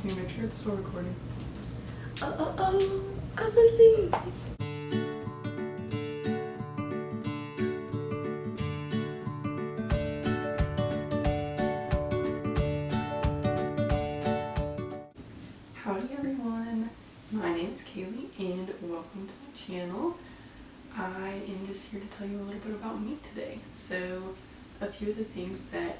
Can you make sure it's still recording? I believe. Howdy everyone, my name is Kaylee and welcome to my channel. I am just here to tell you a little bit about me today. So a few of the things that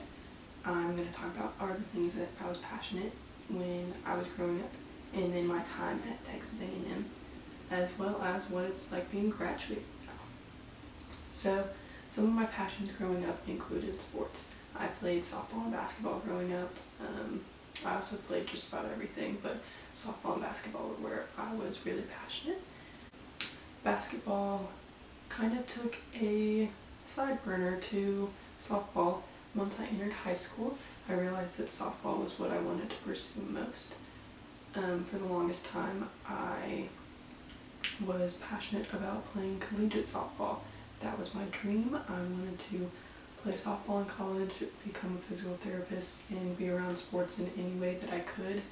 I'm going to talk about are the things that I was passionate when I was growing up, and then my time at Texas A&M, as well as what it's like being graduated now. So some of my passions growing up included sports. I played softball and basketball growing up. I also played just about everything, but softball and basketball were where I was really passionate. Basketball kind of took a side burner to softball. Once I entered high school, I realized that softball was what I wanted to pursue most. For the longest time, I was passionate about playing collegiate softball. That was my dream. I wanted to play softball in college, become a physical therapist, and be around sports in any way that I could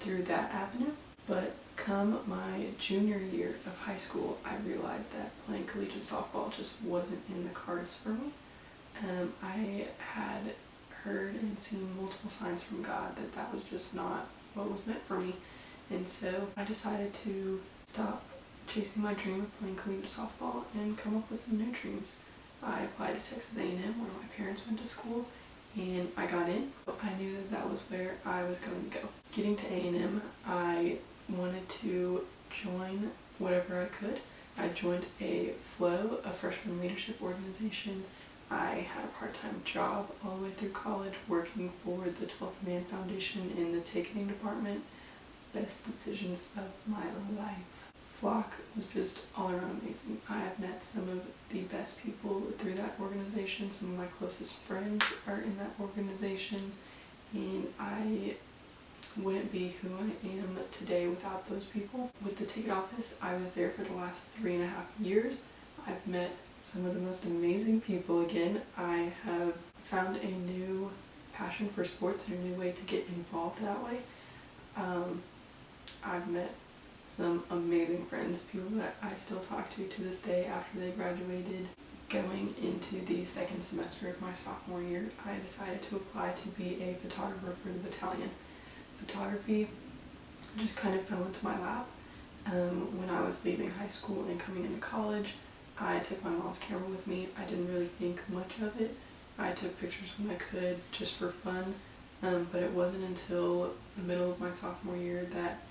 through that avenue. But come my junior year of high school, I realized that playing collegiate softball just wasn't in the cards for me. I had heard and seen multiple signs from God that that was just not what was meant for me. And so I decided to stop chasing my dream of playing collegiate softball and come up with some new dreams. I applied to Texas A&M where my parents went to school, and I got in. I knew that that was where I was going to go. Getting to A&M, I wanted to join whatever I could. I joined a FLOW, a freshman leadership organization. I had a part-time job all the way through college working for the 12th Man Foundation in the ticketing department. Best decisions of my life. Flock was just all around amazing. I have met some of the best people through that organization. Some of my closest friends are in that organization, and I wouldn't be who I am today without those people. With the ticket office, I was there for the last 3.5 years. I've met some of the most amazing people again. I have found a new passion for sports and a new way to get involved that way. I've met some amazing friends, people that I still talk to this day after they graduated. Going into the second semester of my sophomore year, I decided to apply to be a photographer for the battalion. Photography just kind of fell into my lap. When I was leaving high school and coming into college, I took my mom's camera with me. I didn't really think much of it. I took pictures when I could just for fun, but it wasn't until the middle of my sophomore year that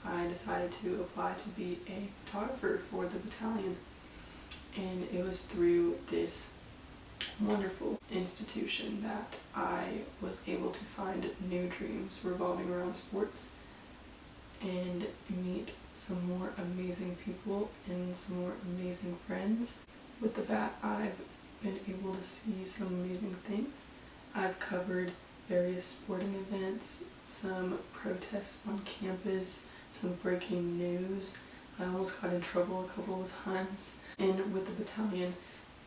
I decided to apply to be a photographer for the battalion. And it was through this wonderful institution that I was able to find new dreams revolving around sports and meet some more amazing people and some more amazing friends. With the bat, I've been able to see some amazing things. I've covered various sporting events, some protests on campus, some breaking news. I almost got in trouble a couple of times. And with the battalion,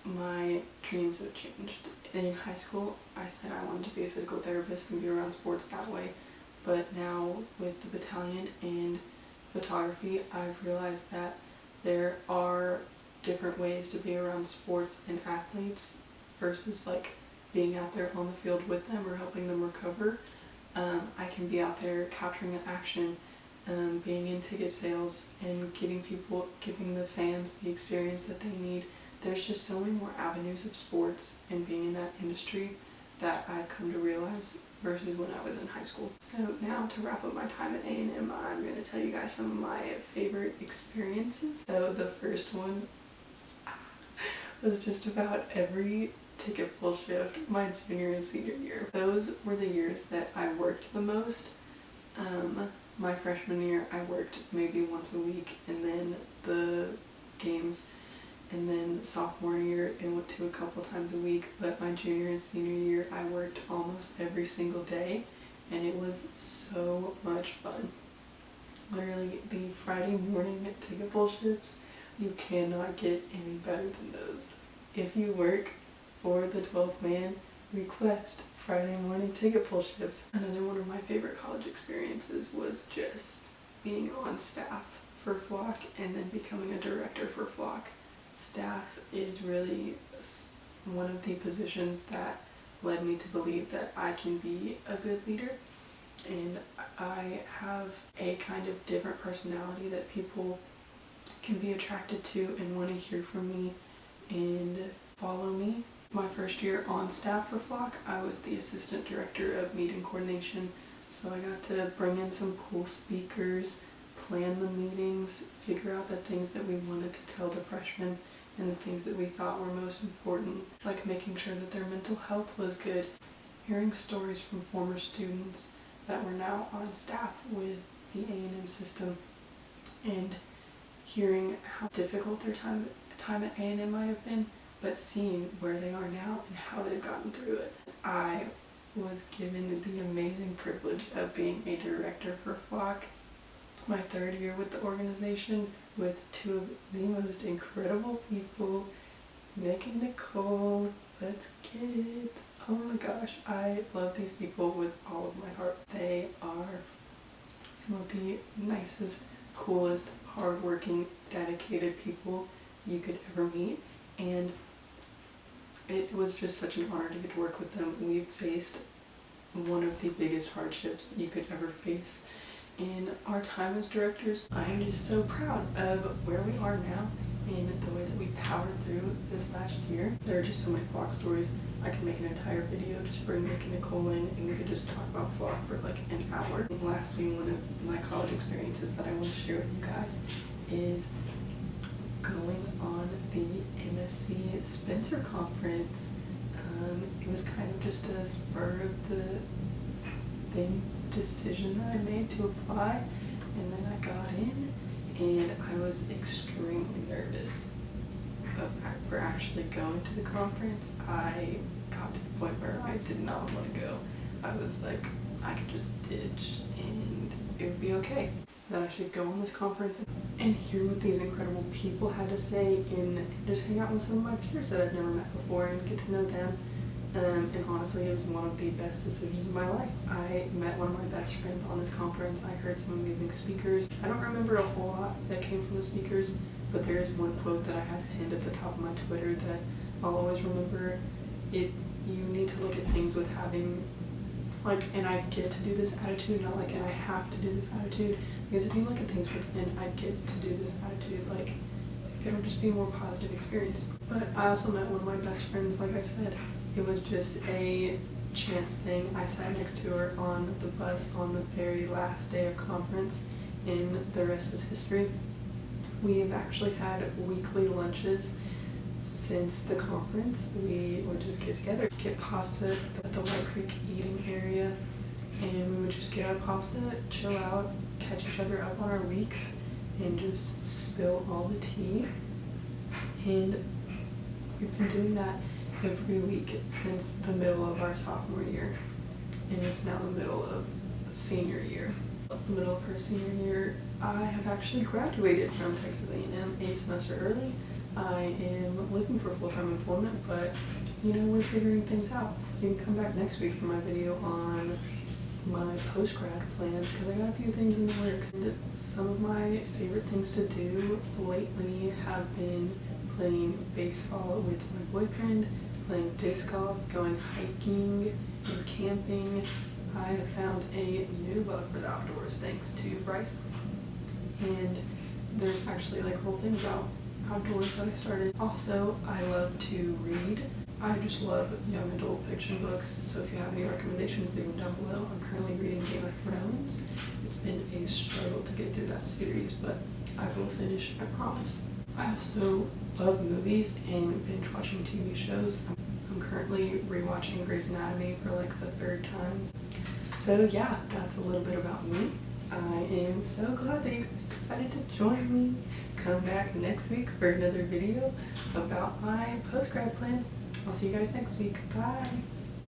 my dreams have changed. In high school, I said I wanted to be a physical therapist and be around sports that way. But now with the battalion and photography, I've realized that there are different ways to be around sports and athletes versus like being out there on the field with them or helping them recover. I can be out there capturing the action, being in ticket sales and giving the fans the experience that they need. There's just so many more avenues of sports and being in that industry that I've come to realize versus when I was in high school. So now to wrap up my time at A&M, I'm going to tell you guys some of my favorite experiences. So the first one was just about every ticket pull shift my junior and senior year. Those were the years that I worked the most. My freshman year I worked maybe once a week, and then the games. And then sophomore year it went to a couple times a week, but my junior and senior year I worked almost every single day, and it was so much fun. Literally the Friday morning ticket pull shifts, you cannot get any better than those. If you work for the 12th man, request Friday morning ticket pull shifts. Another one of my favorite college experiences experiences was just being on staff for Flock and then becoming a director for Flock. Staff is really one of the positions that led me to believe that I can be a good leader, and I have a kind of different personality that people can be attracted to and want to hear from me and follow me. My first year on staff for Flock, I was the assistant director of meeting coordination, so I got to bring in some cool speakers, plan the meetings, figure out the things that we wanted to tell the freshmen and the things that we thought were most important, like making sure that their mental health was good. Hearing stories from former students that were now on staff with the A&M system, and hearing how difficult their time at A&M might have been, but seeing where they are now and how they've gotten through it. I was given the amazing privilege of being a director for Flock my third year with the organization, with two of the most incredible people, Nick and Nicole. Let's get it. Oh my gosh, I love these people with all of my heart. They are some of the nicest, coolest, hardworking, dedicated people you could ever meet, and it was just such an honor to get to work with them. We've faced one of the biggest hardships you could ever face in our time as directors. I am just so proud of where we are now and the way that we powered through this last year. There are just so many Flock stories. I could make an entire video, just bring Nick and Nicole in, and we could just talk about Flock for like an hour. And lastly, one of my college experiences that I want to share with you guys is going on the MSC Spencer conference. It was kind of just a spur of the thing decision that I made to apply, and then I got in, and I was extremely nervous for actually going to the conference. I got to the point where I did not want to go. I was like, I could just ditch and it would be okay. That I should go on this conference and hear what these incredible people had to say, and just hang out with some of my peers that I've never met before and get to know them. And honestly, it was one of the best decisions of my life. I met one of my best friends on this conference. I heard some amazing speakers. I don't remember a whole lot that came from the speakers, but there is one quote that I have pinned at the top of my Twitter that I'll always remember. You need to look at things with having, like, and I get to do this attitude, not like, and I have to do this attitude, because if you look at things with, and I get to do this attitude, like, it'll just be a more positive experience. But I also met one of my best friends, like I said. It was just a chance thing. I sat next to her on the bus on the very last day of conference, and the rest is history. We have actually had weekly lunches since the conference. We would just get together, get pasta at the White Creek eating area, and we would just get our pasta, chill out, catch each other up on our weeks, and just spill all the tea. And we've been doing that every week since the middle of our sophomore year, and it's now the middle of senior year. The middle of her senior year, I have actually graduated from Texas A&M a semester early. I am looking for full-time employment, but you know, we're figuring things out. You can come back next week for my video on my post-grad plans, because I got a few things in the works. And some of my favorite things to do lately have been playing baseball with my boyfriend, playing disc golf, going hiking and camping. I have found a new love for the outdoors thanks to Bryce. And there's actually like a whole thing about outdoors that I started. Also, I love to read. I just love young adult fiction books, so if you have any recommendations, leave them down below. I'm currently reading Game of Thrones. It's been a struggle to get through that series, but I will finish, I promise. I also love movies and binge watching TV shows. I'm currently rewatching Grey's Anatomy for like the third time. So yeah, that's a little bit about me. I am so glad that you guys decided to join me. Come back next week for another video about my post-grad plans. I'll see you guys next week. Bye!